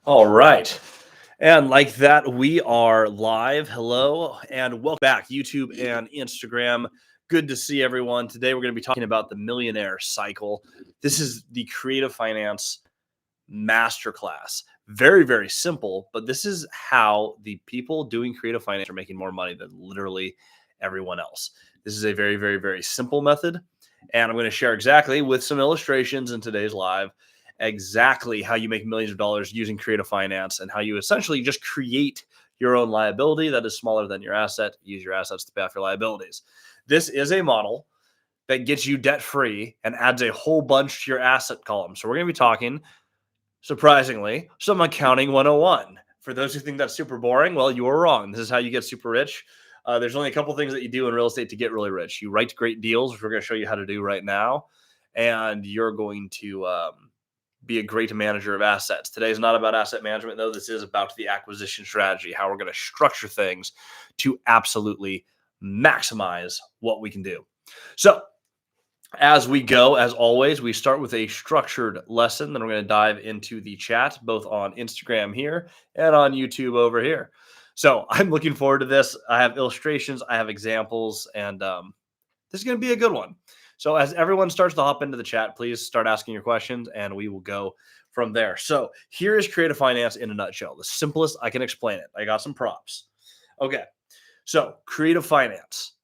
All right. And like that, we are live. Hello and welcome back, YouTube and Instagram. Good to see everyone. Today, we're going to be talking about the millionaire cycle. This is the creative finance masterclass. Very, very simple, but this is how the people doing creative finance are making more money than literally everyone else. This is a very, very, very simple method. And I'm going to share exactly with some illustrations in today's live exactly how you make millions of dollars using creative finance and how you essentially just create your own liability that is smaller than your asset. Use your assets to pay off your liabilities. This is a model that gets you debt free and adds a whole bunch to your asset column. So we're going to be talking, surprisingly, some accounting 101. For those who think that's super boring, well, you are wrong. This is how you get super rich. There's only a couple things that you do in real estate to get really rich. You write great deals, which we're going to show you how to do right now, and you're going to be a great manager of assets. Today is not about asset management, though. This is about the acquisition strategy, how we're going to structure things to absolutely maximize what we can do. So as we go, as always, we start with a structured lesson. Then we're going to dive into the chat, both on Instagram here and on YouTube over here. So I'm looking forward to this. I have illustrations, I have examples, and this is going to be a good one. So as everyone starts to hop into the chat, please start asking your questions and we will go from there. So here is creative finance in a nutshell. The simplest I can explain it. I got some props. Okay. So creative finance.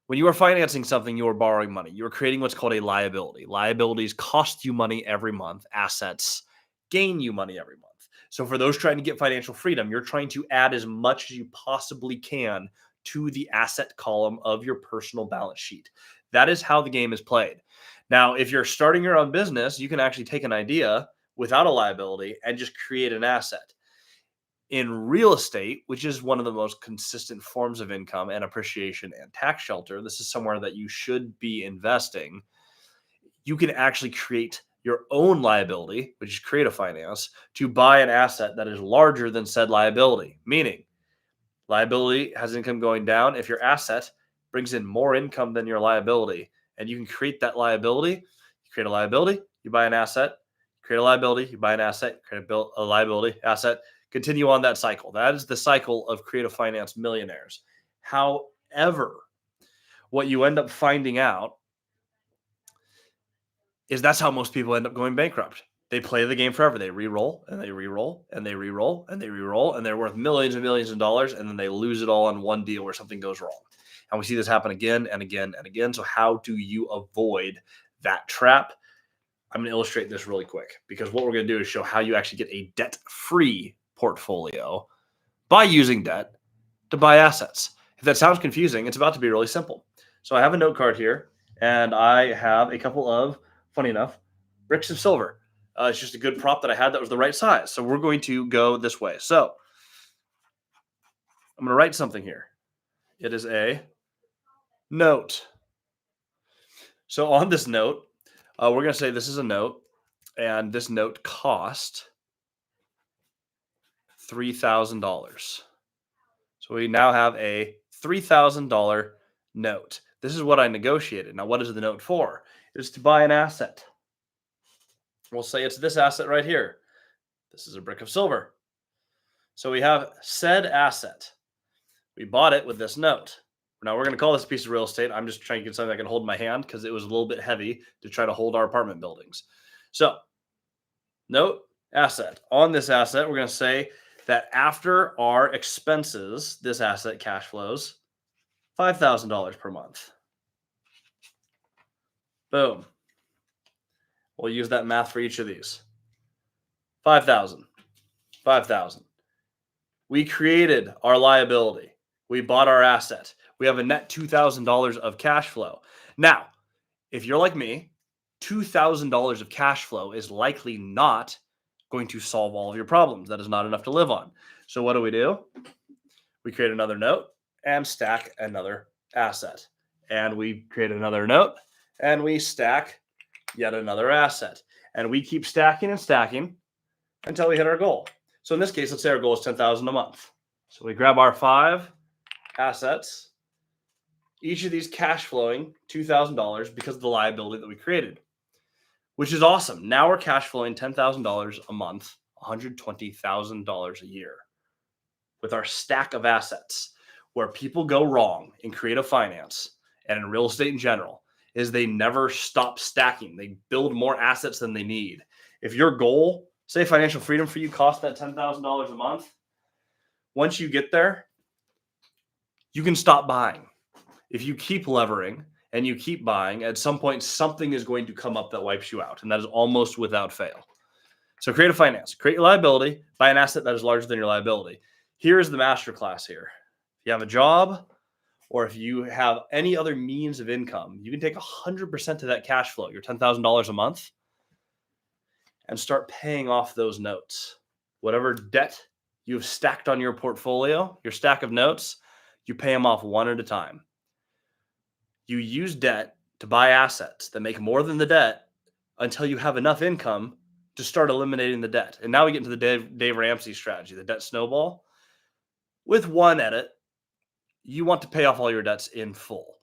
When you are financing something, you are borrowing money. You are creating what's called a liability. Liabilities cost you money every month. Assets gain you money every month. So for those trying to get financial freedom, you're trying to add as much as you possibly can to the asset column of your personal balance sheet. That is how the game is played. Now, if you're starting your own business, you can actually take an idea without a liability and just create an asset. In real estate, which is one of the most consistent forms of income and appreciation and tax shelter, this is somewhere that you should be investing. You can actually create your own liability, which is creative finance, to buy an asset that is larger than said liability, meaning liability has income going down. If your asset brings in more income than your liability, and you can create that liability, you create a liability, you buy an asset, create a liability, you buy an asset, create a liability, asset, continue on that cycle. That is the cycle of creative finance millionaires. However, what you end up finding out is that's how most people end up going bankrupt. They play the game forever. They re-roll and they re-roll and they re-roll and they re-roll and they're worth millions and millions of dollars, and then they lose it all on one deal where something goes wrong. And we see this happen again and again and again. So how do you avoid that trap? I'm going to illustrate this really quick, because what we're going to do is show how you actually get a debt-free portfolio by using debt to buy assets. If that sounds confusing, it's about to be really simple. So I have a note card here, and I have a couple of, funny enough, bricks of silver. It's just a good prop that I had that was the right size. So we're going to go this way. So I'm going to write something here. It is a note. So on this note, we're going to say this is a note, and this note cost $3,000. So we now have a $3,000 note. This is what I negotiated. Now, what is the note for? It is to buy an asset. We'll say it's this asset right here. This is a brick of silver. So we have said asset. We bought it with this note. Now we're going to call this a piece of real estate. I'm just trying to get something I can hold in my hand because it was a little bit heavy to try to hold our apartment buildings. So note, asset. On this asset, we're going to say that after our expenses, this asset cash flows $5,000 per month. Boom. We'll use that math for each of these. 5,000, 5,000. We created our liability. We bought our asset. We have a net $2,000 of cash flow. Now, if you're like me, $2,000 of cash flow is likely not going to solve all of your problems. That is not enough to live on. So what do? We create another note and stack another asset. And we create another note and we stack yet another asset. And we keep stacking and stacking until we hit our goal. So in this case, let's say our goal is $10,000 a month. So we grab our 5 assets, each of these cash flowing $2,000 because of the liability that we created, which is awesome. Now we're cash flowing $10,000 a month $120,000 a year with our stack of assets. Where people go wrong in creative finance and in real estate in general is they never stop stacking. They build more assets than they need. If your goal, say financial freedom for you, costs that $10,000 a month, once you get there, you can stop buying. If you keep levering and you keep buying, at some point, something is going to come up that wipes you out. And that is almost without fail. So creative finance, create your liability, buy an asset that is larger than your liability. Here's the masterclass here. If you have a job or if you have any other means of income, you can take 100% of that cash flow, your $10,000 a month, and start paying off those notes. Whatever debt you've stacked on your portfolio, your stack of notes, you pay them off one at a time. You use debt to buy assets that make more than the debt until you have enough income to start eliminating the debt. And now we get into the Dave Ramsey strategy, the debt snowball. With one edit, you want to pay off all your debts in full.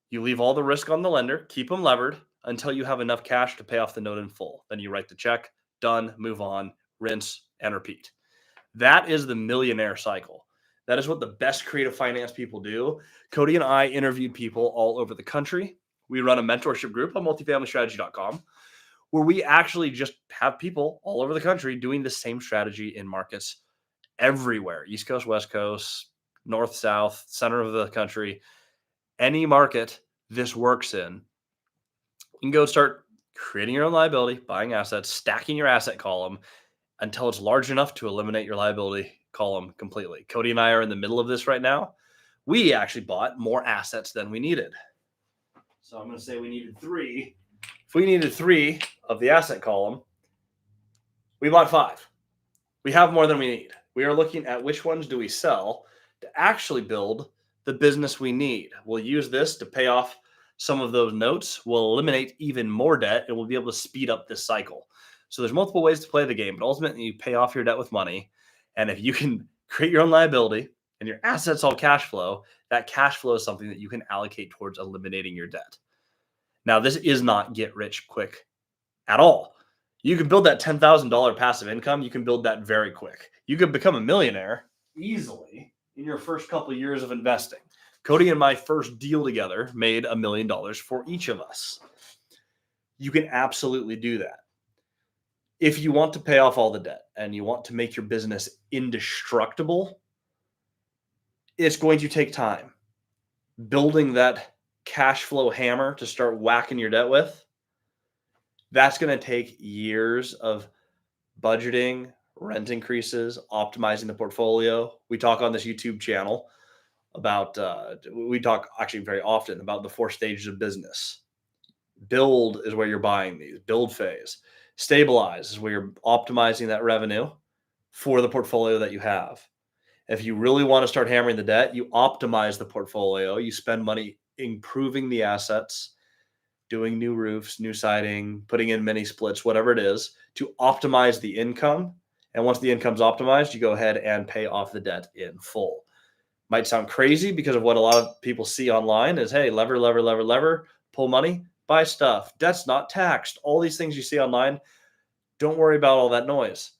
You leave all the risk on the lender, keep them levered until you have enough cash to pay off the note in full. Then you write the check, done, move on, rinse, and repeat. That is the millionaire cycle. That is what the best creative finance people do. Cody and I interviewed people all over the country. We run a mentorship group on multifamilystrategy.com where we actually just have people all over the country doing the same strategy in markets everywhere. East Coast, West Coast, North, South, center of the country. Any market this works in, you can go start creating your own liability, buying assets, stacking your asset column until it's large enough to eliminate your liability column completely. Cody and I are in the middle of this right now. We actually bought more assets than we needed. So I'm going to say we needed 3. If we needed 3 of the asset column, we bought 5. We have more than we need. We are looking at which ones do we sell to actually build the business we need. We'll use this to pay off some of those notes. We'll eliminate even more debt, and we'll be able to speed up this cycle. So there's multiple ways to play the game, but ultimately you pay off your debt with money. And if you can create your own liability and your assets all cash flow, that cash flow is something that you can allocate towards eliminating your debt. Now, this is not get rich quick at all. You can build that $10,000 passive income. You can build that very quick. You could become a millionaire easily in your first couple of years of investing. Cody and my first deal together made $1 million for each of us. You can absolutely do that. If you want to pay off all the debt and you want to make your business indestructible, it's going to take time. Building that cash flow hammer to start whacking your debt with, that's going to take years of budgeting, rent increases, optimizing the portfolio. We talk on this YouTube channel about, we talk actually very often about the 4 stages of business. Build is where you're buying these, build phase. Stabilize is where you're optimizing that revenue for the portfolio that you have. If you really want to start hammering the debt, you optimize the portfolio. You spend money improving the assets, doing new roofs, new siding, putting in mini splits, whatever it is, to optimize the income. And once the income's optimized, you go ahead and pay off the debt in full. Might sound crazy because of what a lot of people see online is, hey, lever, pull money, buy stuff. Debt's not taxed. All these things you see online, don't worry about all that noise.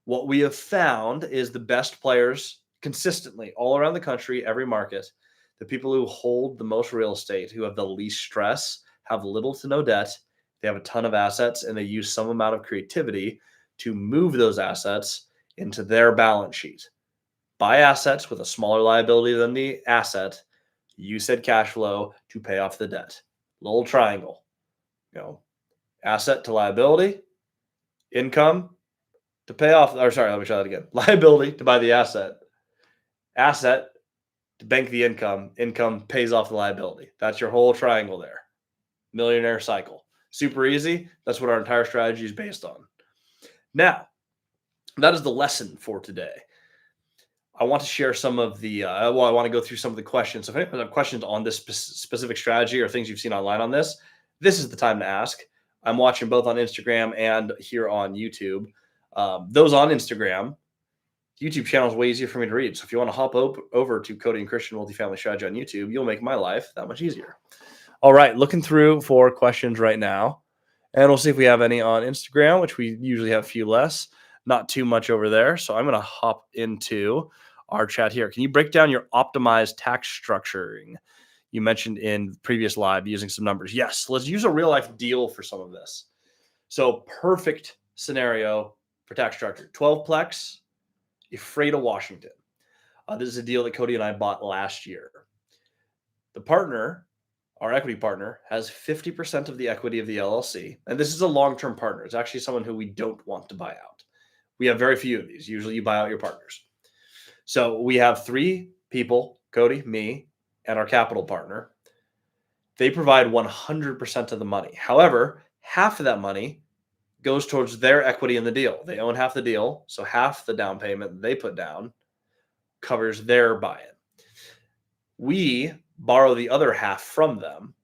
What we have found is the best players consistently all around the country, every market, the people who hold the most real estate, who have the least stress, have little to no debt, they have a ton of assets, and they use some amount of creativity to move those assets into their balance sheet. Buy assets with a smaller liability than the asset. You said cash flow to pay off the debt. Little triangle. Asset to liability, income to pay off, or sorry, let me try that again. Liability to buy the asset to bank the income pays off the liability. That's your whole triangle there. Millionaire cycle. Super easy. That's what our entire strategy is based on. Now, that is the lesson for today. I want to share some of the, I want to go through some of the questions. So if anyone has questions on this specific strategy or things you've seen online on this is the time to ask. I'm watching both on Instagram and here on YouTube. Those on Instagram, YouTube channel is way easier for me to read. So if you want to hop over to Cody and Christian Multifamily Strategy on YouTube, you'll make my life that much easier. All right, looking through for questions right now. And we'll see if we have any on Instagram, which we usually have a few less. Not too much over there. So I'm going to hop into our chat here. Can you break down your optimized tax structuring? You mentioned in previous live using some numbers. Yes, let's use a real life deal for some of this. So perfect scenario for tax structure. 12plex, Ephrata, Washington. This is a deal that Cody and I bought last year. The partner, our equity partner, has 50% of the equity of the LLC. And this is a long-term partner. It's actually someone who we don't want to buy out. We have very few of these. Usually you buy out your partners. So we have 3 people, Cody, me, and our capital partner. They provide 100% of the money. However, half of that money goes towards their equity in the deal. They own half the deal. So half the down payment they put down covers their buy-in. We borrow the other half from them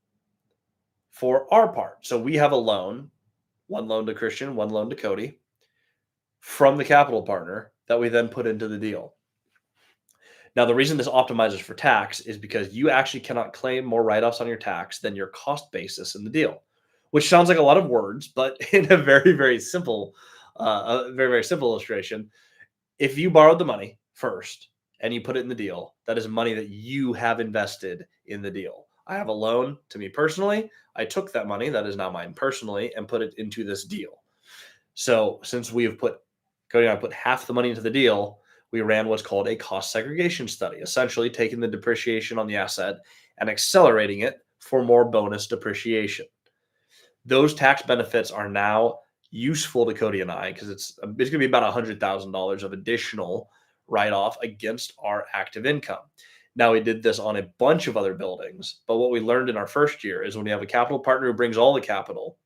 for our part. So we have a loan, one loan to Christian, one loan to Cody, from the capital partner that we then put into the deal. Now, the reason this optimizes for tax is because you actually cannot claim more write-offs on your tax than your cost basis in the deal, which sounds like a lot of words, but in a very, very simple illustration, if you borrowed the money first and you put it in the deal, that is money that you have invested in the deal. I have a loan to me personally. I took that money that is now mine personally and put it into this deal. So since we have Cody and I put half the money into the deal, we ran what's called a cost segregation study, essentially taking the depreciation on the asset and accelerating it for more bonus depreciation. Those tax benefits are now useful to Cody and I because it's going to be about $100,000 of additional write-off against our active income. Now, we did this on a bunch of other buildings, but what we learned in our first year is when you have a capital partner who brings all the capital,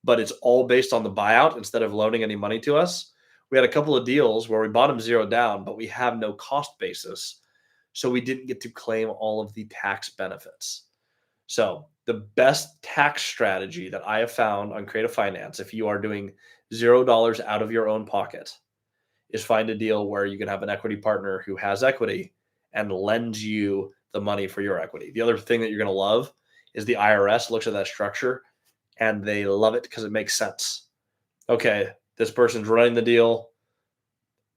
but it's all based on the buyout instead of loaning any money to us. We had a couple of deals where we bought them zero down, but we have no cost basis. So we didn't get to claim all of the tax benefits. So the best tax strategy that I have found on Creative Finance, if you are doing $0 out of your own pocket, is find a deal where you can have an equity partner who has equity and lends you the money for your equity. The other thing that you're going to love is the IRS looks at that structure and they love it because it makes sense. Okay, this person's running the deal.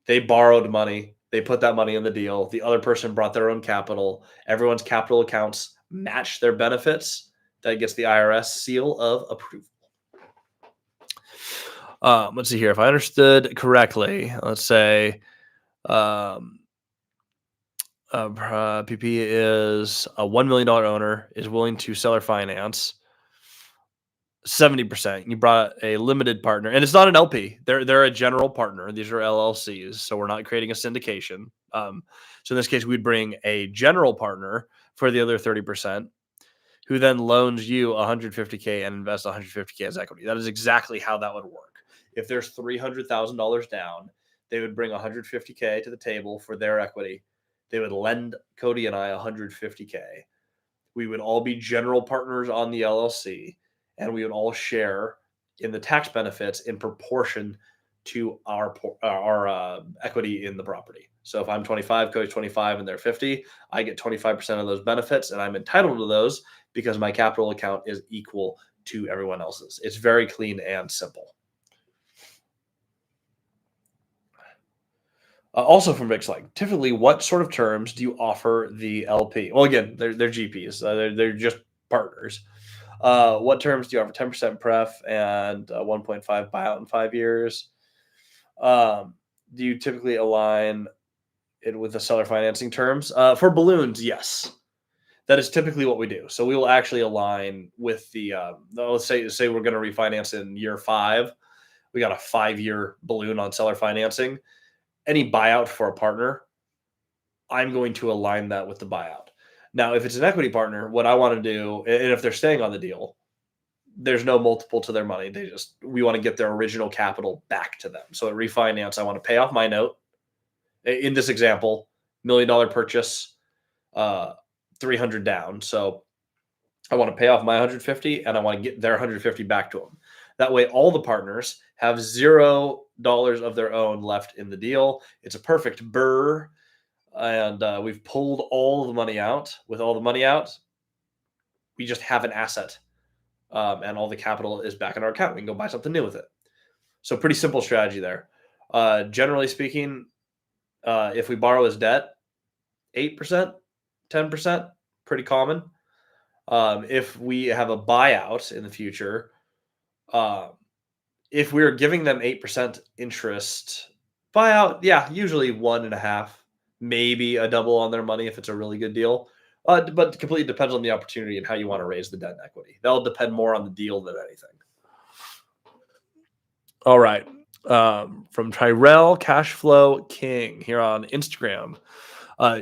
They borrowed money. They put that money in the deal. The other person brought their own capital. Everyone's capital accounts match their benefits. That gets the IRS seal of approval. Let's see here. If I understood correctly, let's say PP is a $1 million owner, is willing to seller finance 70%. You brought a limited partner, and it's not an LP. They're a general partner. These are LLCs, so we're not creating a syndication. So in this case, we'd bring a general partner for the other 30%, who then loans you $150K and invests $150K as equity. That is exactly how that would work. If there's $300,000 down, they would bring $150K to the table for their equity. They would lend Cody and I $150K. We would all be general partners on the LLC, and we would all share in the tax benefits in proportion to our equity in the property. So if I'm 25, Cody's 25, and they're 50, I get 25% of those benefits, and I'm entitled to those because my capital account is equal to everyone else's. It's very clean and simple. Also from Vic's like, typically, what sort of terms do you offer the LP? Well, again, they're GPs. They're just partners. What terms do you offer? 10% pref and 1.5 buyout in 5 years. Do you typically align it with the seller financing terms? For balloons, yes. That is typically what we do. So we will actually align with the, let's say we're going to refinance in year 5. We got a 5-year balloon on seller financing. Any buyout for a partner, I'm going to align that with the buyout. Now, if it's an equity partner, what I want to do, and if they're staying on the deal, there's no multiple to their money. We want to get their original capital back to them. So at refinance, I want to pay off my note. In this example, $1 million purchase, 300 down. So I want to pay off my 150 and I want to get their 150 back to them. That way, all the partners have $0 of their own left in the deal. It's a perfect burr. And we've pulled all the money out. With all the money out, we just have an asset. And all the capital is back in our account. We can go buy something new with it. So pretty simple strategy there. Generally speaking, if we borrow as debt, 8%, 10%, pretty common. If we have a buyout in the future, uh, if we're giving them 8% interest buyout, yeah, usually 1.5, maybe a double on their money if it's a really good deal. But completely depends on the opportunity and how you want to raise the debt and equity. That'll depend more on the deal than anything. All right. From Tyrell Cashflow King here on Instagram. Uh,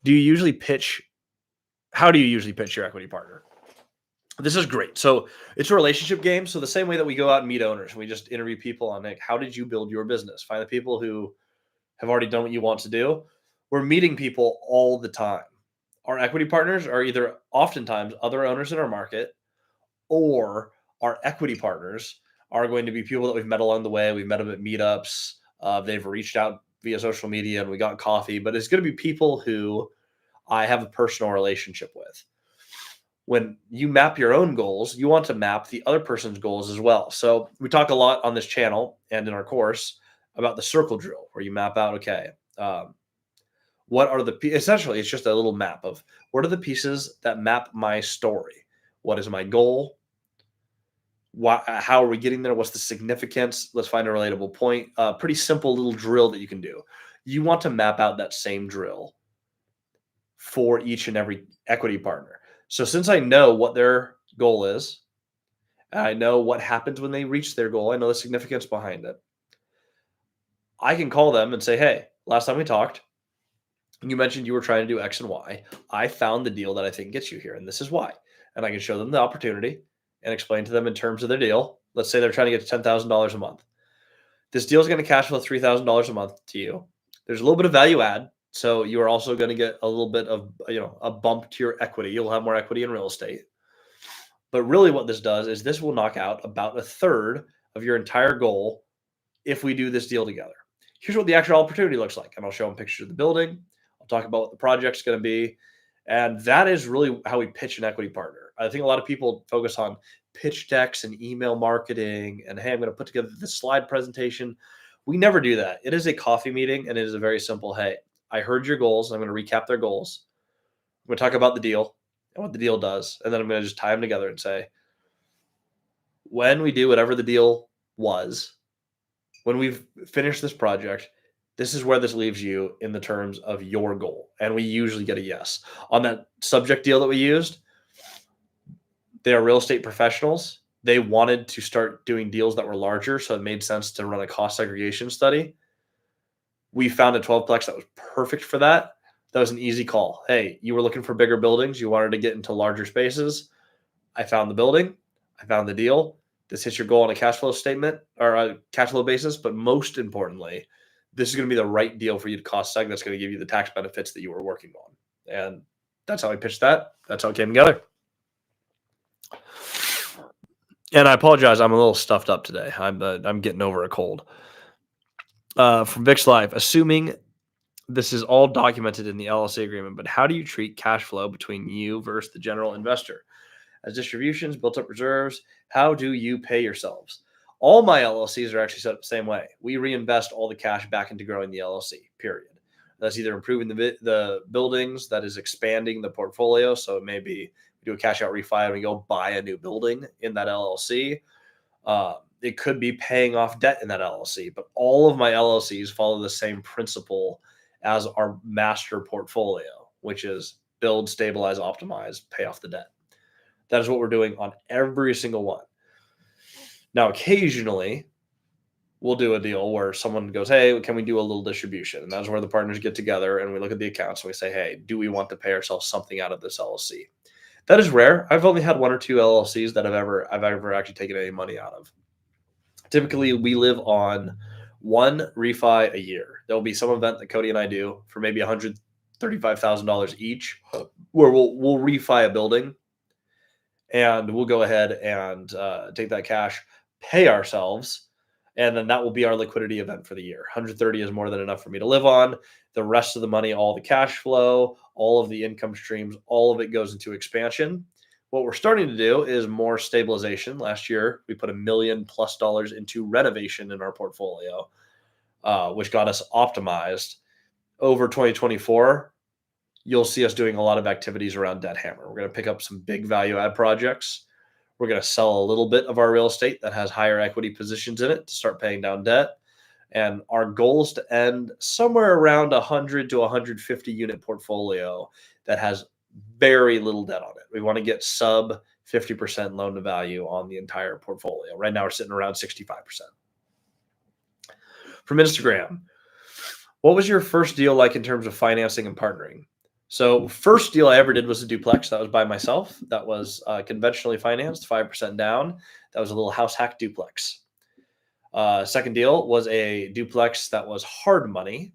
do you usually pitch? How do you usually pitch your equity partner? This is great. So it's a relationship game. So the same way that we go out and meet owners, we just interview people on like, how did you build your business? Find the people who have already done what you want to do. We're meeting people all the time. Our equity partners are either oftentimes other owners in our market, or our equity partners are going to be people that we've met along the way. We've met them at meetups. They've reached out via social media and we got coffee, but it's going to be people who I have a personal relationship with. When you map your own goals, you want to map the other person's goals as well. So we talk a lot on this channel and in our course about the circle drill, where you map out, okay, what are essentially it's just a little map of what are the pieces that map my story. What is my goal? How are we getting there? What's the significance? Let's find a relatable point. Pretty simple little drill that you can do. You want to map out that same drill for each and every equity partner. So since I know what their goal is, I know what happens when they reach their goal, I know the significance behind it, I can call them and say, hey, last time we talked, you mentioned you were trying to do X and Y. I found the deal that I think gets you here, and this is why. And I can show them the opportunity and explain to them in terms of their deal. Let's say they're trying to get to $10,000 a month. This deal is going to cash flow $3,000 a month to you. There's a little bit of value add. So you are also going to get a little bit of, a bump to your equity. You'll have more equity in real estate. But really what this does is this will knock out about a third of your entire goal if we do this deal together. Here's what the actual opportunity looks like. And I'll show them pictures of the building. I'll talk about what the project's going to be. And that is really how we pitch an equity partner. I think a lot of people focus on pitch decks and email marketing and, hey, I'm going to put together this slide presentation. We never do that. It is a coffee meeting, and it is a very simple, hey, I heard your goals. I'm going to recap their goals. I'm going to talk about the deal and what the deal does. And then I'm going to just tie them together and say, when we do whatever the deal was, when we've finished this project, this is where this leaves you in the terms of your goal. And we usually get a yes. On that subject deal that we used, they are real estate professionals. They wanted to start doing deals that were larger, so it made sense to run a cost segregation study. We found a 12-plex that was perfect for that. That was an easy call. Hey, you were looking for bigger buildings. You wanted to get into larger spaces. I found the building. I found the deal. This hits your goal on a cash flow statement or a cash flow basis. But most importantly, this is going to be the right deal for you to cost seg that's going to give you the tax benefits that you were working on. And that's how I pitched that. That's how it came together. And I apologize. I'm a little stuffed up today. I'm getting over a cold. From Vic's Life, assuming this is all documented in the LLC agreement, but how do you treat cash flow between you versus the general investor? As distributions, built up reserves, how do you pay yourselves? All my LLCs are actually set up the same way. We reinvest all the cash back into growing the LLC, period. That's either improving the buildings, that is expanding the portfolio. So it may be we do a cash out refi and we go buy a new building in that LLC. It could be paying off debt in that LLC, but all of my LLCs follow the same principle as our master portfolio, which is build, stabilize, optimize, pay off the debt. That is what we're doing on every single one. Now, occasionally, we'll do a deal where someone goes, hey, can we do a little distribution? And that's where the partners get together and we look at the accounts and we say, hey, do we want to pay ourselves something out of this LLC? That is rare. I've only had one or two LLCs that I've ever actually taken any money out of. Typically, we live on one refi a year. There'll be some event that Cody and I do for maybe $135,000 each, where we'll refi a building, and we'll go ahead and take that cash, pay ourselves, and then that will be our liquidity event for the year. 130 is more than enough for me to live on. The rest of the money, all the cash flow, all of the income streams, all of it goes into expansion. What we're starting to do is more stabilization. Last year, we put $1 million+ into renovation in our portfolio. which got us optimized. Over 2024, you'll see us doing a lot of activities around Debt Hammer. We're going to pick up some big value add projects. We're going to sell a little bit of our real estate that has higher equity positions in it to start paying down debt. And our goal is to end somewhere around 100 to 150 unit portfolio that has very little debt on it. We want to get sub 50% loan to value on the entire portfolio. Right now, we're sitting around 65%. From Instagram, what was your first deal like in terms of financing and partnering? So first deal I ever did was a duplex. That was by myself. That was conventionally financed, 5% down. That was a little house hack duplex. Second deal was a duplex that was hard money.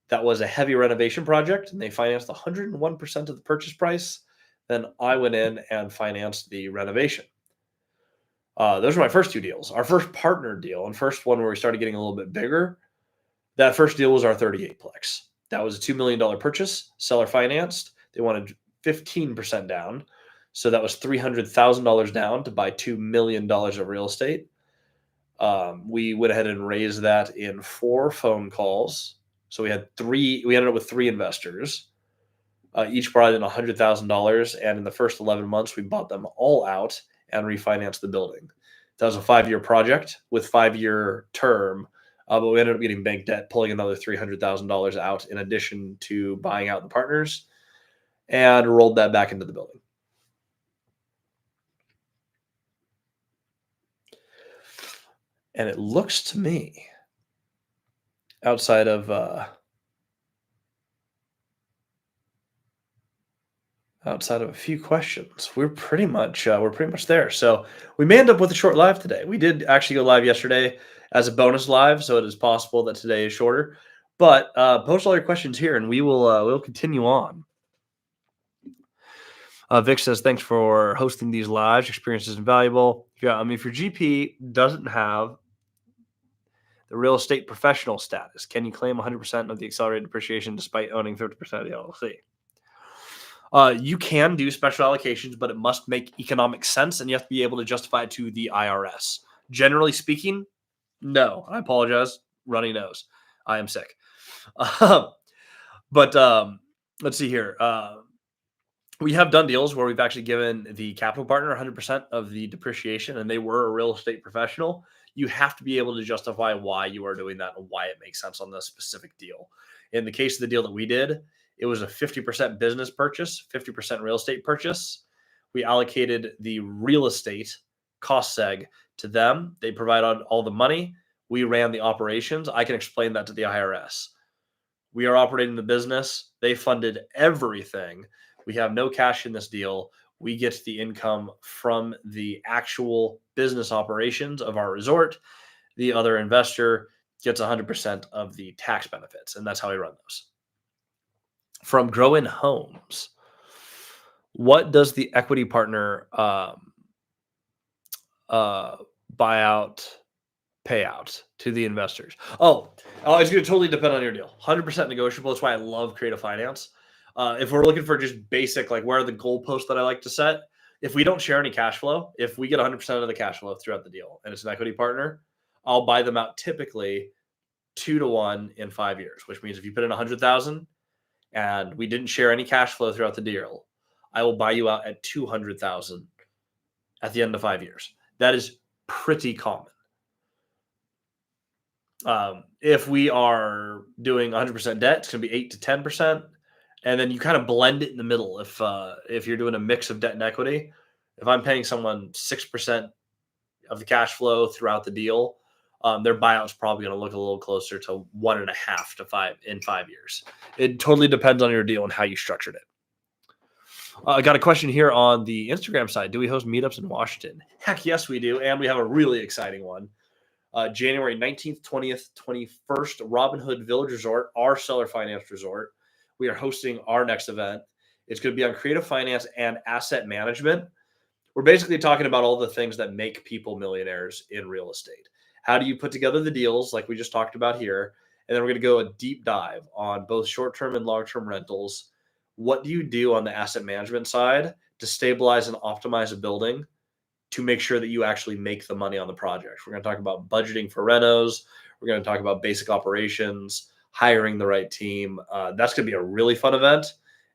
That was a heavy renovation project, and they financed 101% of the purchase price. Then I went in and financed the renovation. Those were my first two deals. Our first partner deal and first one where we started getting a little bit bigger, that first deal was our 38plex. That was a $2 million purchase, seller financed. They wanted 15% down. So that was $300,000 down to buy $2 million of real estate. We went ahead and raised that in 4 phone calls. So we ended up with 3 investors. Each brought in $100,000. And in the first 11 months, we bought them all out and refinanced the building. That was a 5-year project with 5-year term. But we ended up getting bank debt, pulling another $300,000 out in addition to buying out the partners, and rolled that back into the building. And it looks to me, outside of a few questions, we're pretty much there. So we may end up with a short live today. We did actually go live yesterday as a bonus live, so it is possible that today is shorter. But post all your questions here, and we'll continue on. Vic says, thanks for hosting these lives. Experience is invaluable. Yeah, if your GP doesn't have the real estate professional status, can you claim 100% of the accelerated depreciation despite owning 50% of the LLC? You can do special allocations, but it must make economic sense, and you have to be able to justify it to the IRS. Generally speaking, no. I apologize. Runny nose. I am sick. But let's see here. We have done deals where we've actually given the capital partner 100% of the depreciation, and they were a real estate professional. You have to be able to justify why you are doing that and why it makes sense on this specific deal. In the case of the deal that we did, it was a 50% business purchase, 50% real estate purchase. We allocated the real estate cost seg to them. They provided all the money. We ran the operations. I can explain that to the IRS. We are operating the business. They funded everything. We have no cash in this deal. We get the income from the actual business operations of our resort. The other investor gets 100% of the tax benefits, and that's how we run those. From Grow-In Homes, what does the equity partner buyout payout to the investors? Oh, it's going to totally depend on your deal. 100% negotiable. That's why I love creative finance. If we're looking for just basic, like where are the goalposts that I like to set? If we don't share any cash flow, if we get 100% of the cash flow throughout the deal and it's an equity partner, I'll buy them out typically 2-to-1 in 5 years, which means if you put in 100,000 and we didn't share any cash flow throughout the deal, I will buy you out at 200,000 at the end of 5 years. That is pretty common. If we are doing 100% debt, it's going to be 8 to 10%. And then you kind of blend it in the middle. If you're doing a mix of debt and equity, if I'm paying someone 6% of the cash flow throughout the deal, their buyout's probably going to look a little closer to 1.5 to 5 in 5 years. It totally depends on your deal and how you structured it. I got a question here on the Instagram side. Do we host meetups in Washington? Heck yes, we do. And we have a really exciting one. January 19th, 20th, 21st, Robin Hood Village Resort, our seller finance resort. We are hosting our next event. It's going to be on creative finance and asset management. We're basically talking about all the things that make people millionaires in real estate. How do you put together the deals like we just talked about here? And then we're going to go a deep dive on both short-term and long-term rentals. What do you do on the asset management side to stabilize and optimize a building to make sure that you actually make the money on the project? We're going to talk about budgeting for renos. We're going to talk about basic operations, hiring the right team. That's going to be a really fun event.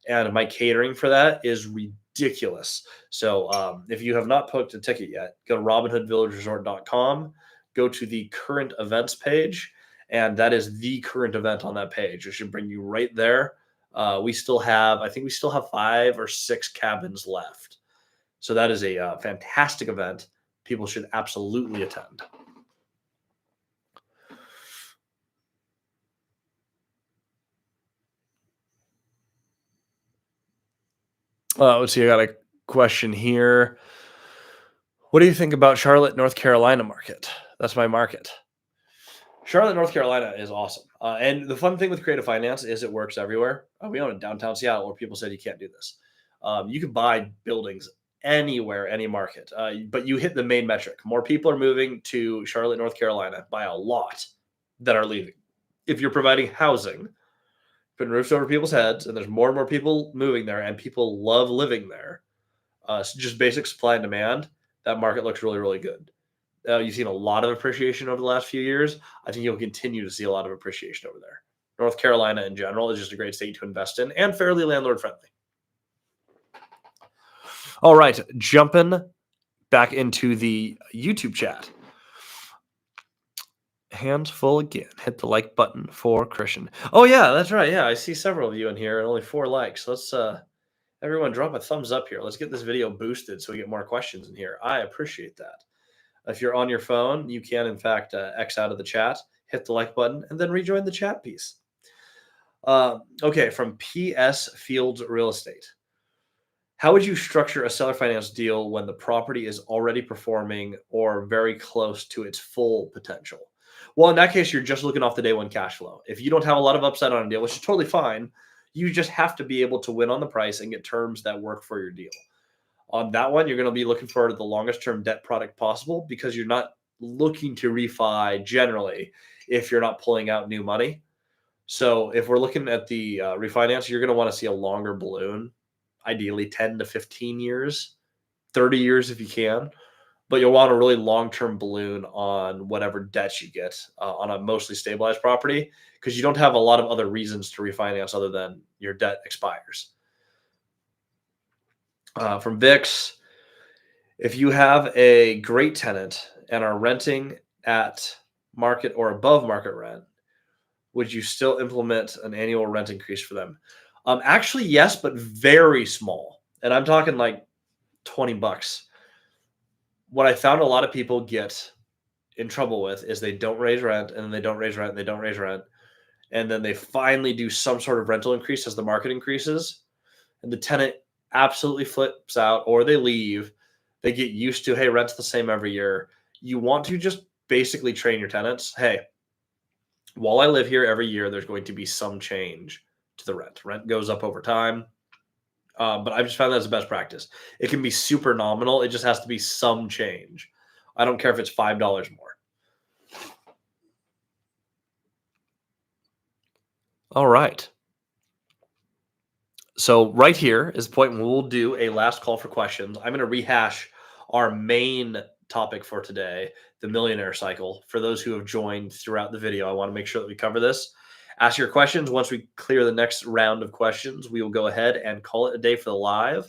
And my catering for that is ridiculous. So if you have not booked a ticket yet, go to robinhoodvillageresort.com, go to the current events page, and that is the current event on that page. It should bring you right there. I think we still have 5 or 6 cabins left. So that is a fantastic event. People should absolutely attend. Let's see. I got a question here. What do you think about Charlotte, North Carolina market? That's my market. Charlotte, North Carolina is awesome. And the fun thing with creative finance is it works everywhere. We own in downtown Seattle where people said you can't do this. You can buy buildings anywhere, any market, but you hit the main metric. More people are moving to Charlotte, North Carolina by a lot that are leaving. If you're providing housing, putting roofs over people's heads, and there's more and more people moving there, and people love living there, so just basic supply and demand, that market looks really, really good. You've seen a lot of appreciation over the last few years. I think you'll continue to see a lot of appreciation over there. North Carolina in general is just a great state to invest in and fairly landlord friendly. All right, jumping back into the YouTube chat. Hands full again. Hit the like button for Christian. Oh yeah, that's right. Yeah, I see several of you in here and only 4 likes. Let's everyone drop a thumbs up here. Let's get this video boosted so we get more questions in here. I appreciate that. If you're on your phone, you can, in fact, X out of the chat, hit the like button, and then rejoin the chat piece. Okay, from PS Fields Real Estate. How would you structure a seller finance deal when the property is already performing or very close to its full potential? Well, in that case, you're just looking off the day one cash flow. If you don't have a lot of upside on a deal, which is totally fine, you just have to be able to win on the price and get terms that work for your deal. On that one, you're going to be looking for the longest term debt product possible because you're not looking to refi generally if you're not pulling out new money. So if we're looking at the refinance, you're going to want to see a longer balloon, ideally 10 to 15 years, 30 years if you can. But you'll want a really long-term balloon on whatever debt you get on a mostly stabilized property because you don't have a lot of other reasons to refinance other than your debt expires. From Vix, if you have a great tenant and are renting at market or above market rent, would you still implement an annual rent increase for them? Actually, yes, but very small. And I'm talking like $20. What I found a lot of people get in trouble with is they don't raise rent and then they don't raise rent and they don't raise rent. And then they finally do some sort of rental increase as the market increases. And the tenant absolutely flips out or they leave. They get used to, hey, rent's the same every year. You want to just basically train your tenants, hey, while I live here every year, there's going to be some change to the rent. Rent goes up over time. But I've just found that's the best practice. It can be super nominal. It just has to be some change. I don't care if it's $5 more. All right. So right here is the point when we'll do a last call for questions. I'm going to rehash our main topic for today, the millionaire cycle. For those who have joined throughout the video, I want to make sure that we cover this. Ask your questions. Once we clear the next round of questions, we will go ahead and call it a day for the live,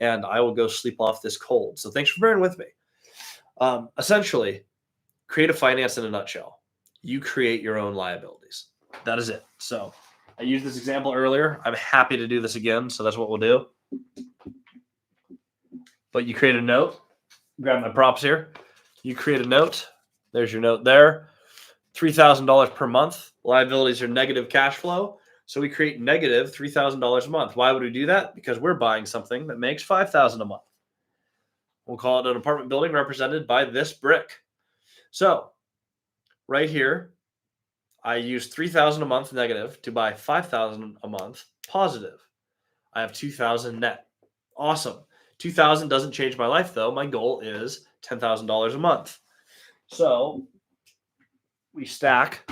and I will go sleep off this cold. So thanks for bearing with me. Essentially, creative finance in a nutshell. You create your own liabilities. That is it. So I used this example earlier. I'm happy to do this again, so that's what we'll do. But you create a note. Grab my props here. You create a note. There's your note there. $3,000 per month. Liabilities are negative cash flow. So we create negative $3,000 a month. Why would we do that? Because we're buying something that makes $5,000 a month. We'll call it an apartment building represented by this brick. So right here, I use $3,000 a month negative to buy $5,000 a month positive. I have $2,000 net. Awesome. $2,000 doesn't change my life though. My goal is $10,000 a month. So we stack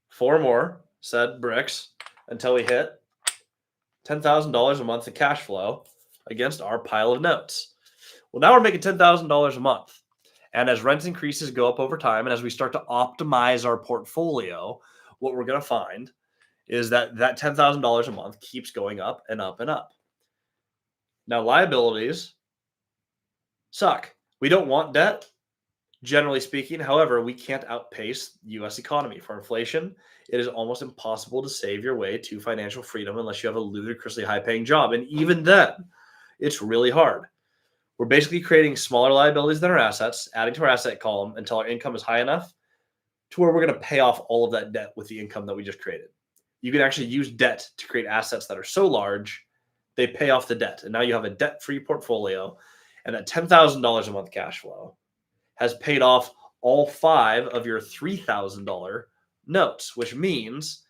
4 more said bricks until we hit $10,000 a month of cash flow against our pile of notes. Well, now we're making $10,000 a month. And as rent increases go up over time, and as we start to optimize our portfolio, what we're going to find is that that $10,000 a month keeps going up and up and up. Now, liabilities suck. We don't want debt, generally speaking. However, we can't outpace the US economy. For inflation, it is almost impossible to save your way to financial freedom unless you have a ludicrously high paying job. And even then, it's really hard. We're basically creating smaller liabilities than our assets, adding to our asset column until our income is high enough to where we're going to pay off all of that debt with the income that we just created. You can actually use debt to create assets that are so large, they pay off the debt. And now you have a debt-free portfolio, and that $10,000 a month cash flow has paid off all 5 of your $3,000 notes, which means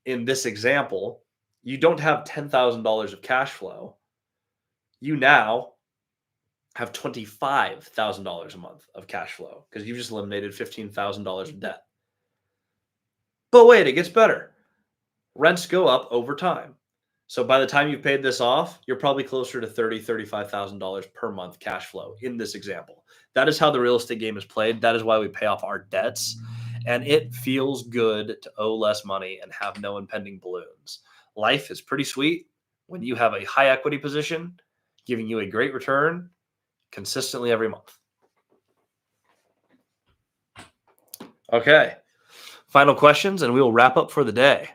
in this example, you don't have $10,000 of cash flow. You now have $25,000 a month of cash flow because you've just eliminated $15,000 of debt. But wait, it gets better. Rents go up over time. So by the time you've paid this off, you're probably closer to $30,000, $35,000 per month cash flow in this example. That is how the real estate game is played. That is why we pay off our debts. And it feels good to owe less money and have no impending balloons. Life is pretty sweet when you have a high equity position giving you a great return consistently every month. Okay. Final questions, and we will wrap up for the day.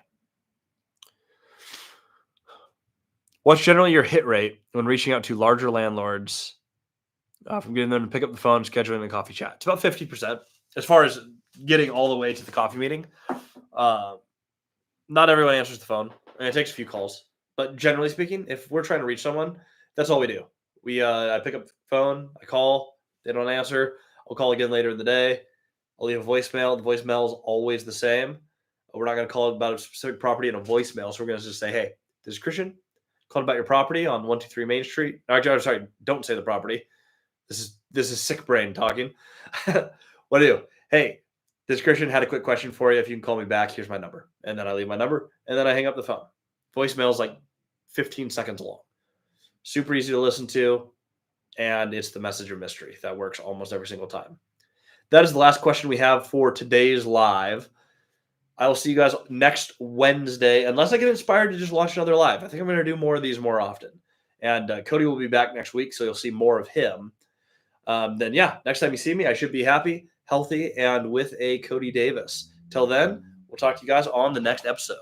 What's generally your hit rate when reaching out to larger landlords from getting them to pick up the phone, scheduling a coffee chat? It's about 50%. As far as getting all the way to the coffee meeting, not everyone answers the phone, and it takes a few calls. But generally speaking, if we're trying to reach someone, that's all we do. I pick up the phone, I call, they don't answer. I'll call again later in the day. I'll leave a voicemail. The voicemail is always the same. We're not going to call about a specific property in a voicemail. So we're going to just say, hey, this is Christian. Calling about your property on 123 Main Street. Actually, sorry, don't say the property. This is sick brain talking. What do? Hey, this is Christian. Had a quick question for you. If you can call me back, here's my number. And then I leave my number, and then I hang up the phone. Voicemail is like 15 seconds long. Super easy to listen to, and it's the messenger mystery that works almost every single time. That is the last question we have for today's live. I will see you guys next Wednesday, unless I get inspired to just watch another live. I think I'm going to do more of these more often. And Cody will be back next week, so you'll see more of him. Then, yeah, next time you see me, I should be happy, healthy, and with a Cody Davis. Till then, we'll talk to you guys on the next episode.